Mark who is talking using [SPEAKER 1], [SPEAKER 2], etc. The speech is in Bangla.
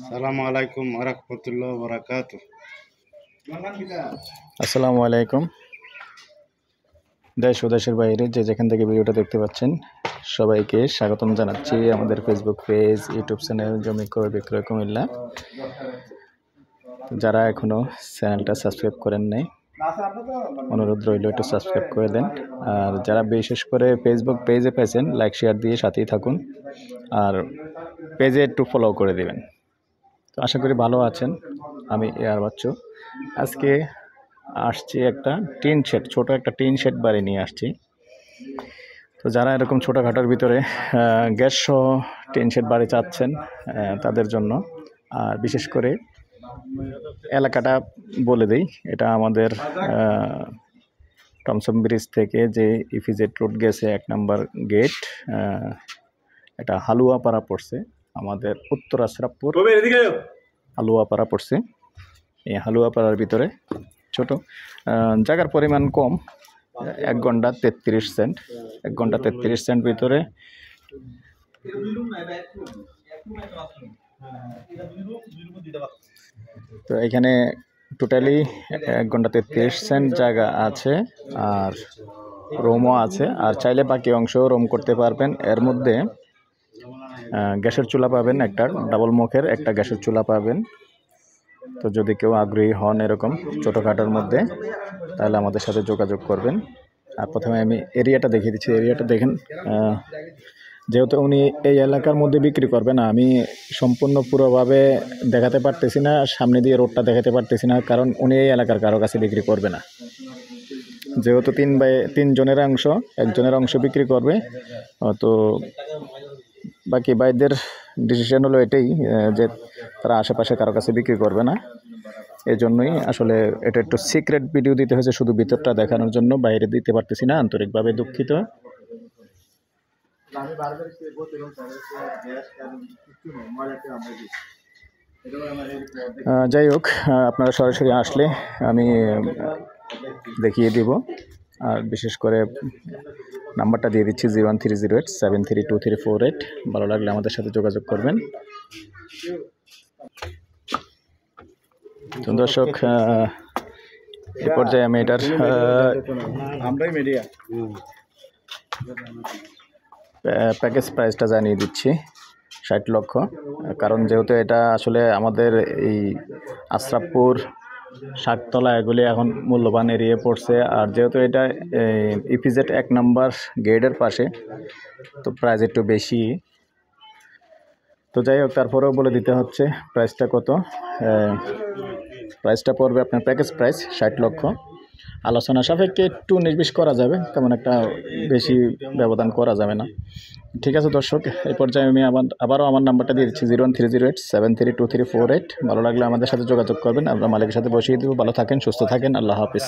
[SPEAKER 1] আসসালামু আলাইকুম ওয়া রাহমাতুল্লাহি ওয়া বারাকাতুহু।
[SPEAKER 2] আসসালামু আলাইকুম। দেশ ও দেশের বাইরে যে যেখান থেকে ভিডিওটা দেখতে পাচ্ছেন সবাইকে স্বাগতম জানাচ্ছি আমাদের ফেসবুক পেজ, ইউটিউব চ্যানেল জমি ক্রয় বিক্রয় কুমিল্লা। যারা এখনো চ্যানেলটা সাবস্ক্রাইব করেন নাই, অনুরোধ রইল একটু সাবস্ক্রাইব করে দেন। আর যারা বিশেষ করে ফেসবুক পেজে পেয়েছেন, লাইক শেয়ার দিয়ে সাথেই থাকুন আর পেজে একটু ফলো করে দিবেন। তো আশা করি ভালো আছেন। আমি এয়ার বাচ্চু। আজকে আসছি একটা টিন শেড, ছোট একটা টিন শেড বাড়ি নিয়ে আসছি। তো যারা এরকম ছোটোখাটোর ভিতরে গ্যাস সহ টিন শেড বাড়ি চাচ্ছেন তাদের জন্য, আর বিশেষ করে এলাকাটা বলে দিই, এটা আমাদের টমসম ব্রিজ থেকে যে ইপিজেড রোড গেছে 1 নম্বর গেট, এটা হালুয়াপাড়া পড়ছে, আমাদের উত্তর আশরাফপুর হালুয়াপাড়া পড়ছে। এই হালুয়াপাড়ার ভিতরে ছোট জায়গার পরিমাণ কম, 1 ঘন্টা 33 সেন্ট, 1 ঘন্টা 33 সেন্ট ভিতরে। তো এখানে টোটালি 1 ঘন্টা 33 সেন্ট জায়গা আছে, আর রুমও আছে, আর চাইলে বাকি অংশও রুম করতে পারবেন। এর মধ্যে গ্যাসের চুলা পাবেন, একটা ডাবল মুখের একটা গ্যাসের চুলা পাবেন। তো যদি কেউ আগ্রহী হন এরকম ছোটোখাটোর মধ্যে, তাহলে আমাদের সাথে যোগাযোগ করবেন। আর প্রথমে আমি এরিয়াটা দেখিয়ে দিচ্ছি। এরিয়াটা দেখেন, যেহেতু উনি এই এলাকার মধ্যে বিক্রি করবেন, আমি সম্পূর্ণ পুরোভাবে দেখাতে পারতেছি না, সামনে দিয়ে রোডটা দেখাতে পারতেছি না, কারণ উনি এই এলাকার কারো কাছে বিক্রি করবে না। যেহেতু 3 জনের অংশ, একজনের অংশ বিক্রি করবে, তো বাকি ভাইদের ডিসিশন হলো এটাই যে তারা আশেপাশে কারো কাছে বিক্রি করবে না। এই জন্যই আসলে এটা একটু সিক্রেট ভিডিও দিতে হয়েছে, শুধু ভিতরটা দেখানোর জন্য, বাইরে দিতে পারতেছি না, আন্তরিকভাবে দুঃখিত। যাই হোক, আপনারা সরাসরি আসলে আমি দেখিয়ে দিব। আর বিশেষ করে নাম্বারটা দিয়ে দিচ্ছি 01308732348। ভালো লাগলে আমাদের সাথে যোগাযোগ করবেন। তো দর্শক, এই পর্যায়ে আমি এটার প্যাকেজ প্রাইসটা জানিয়ে দিচ্ছি, 60 লক্ষ। কারণ যেহেতু এটা আসলে আমাদের এই আশরাফপুর, শাকতলা, এগুলি এখন মূল্যবান এরিয়া পড়ছে, আর যেহেতু এটা ইপিজেড 1 নম্বর গেটের পাশে, তো প্রাইস একটু বেশি। তো যাই হোক, তারপরেও বলে দিতে হচ্ছে প্রাইসটা কত। প্রাইসটা পড়বে আপনার প্যাকেজ প্রাইস 60 লক্ষ। আলোচনা সাপেক্ষে একটু 19-20 করা যাবে, তেমন একটা বেশি ব্যবধান করা যাবে না। ঠিক আছে দর্শক, এই পর্যায়ে আমি আবারও আমার নাম্বারটা দিয়ে দিচ্ছি 01308732348। ভালো লাগলে আমাদের সাথে যোগাযোগ করবেন, আমরা মালিকের সাথে বসিয়ে দেবো। ভালো থাকেন, সুস্থ থাকেন, আল্লাহ হাফিজ।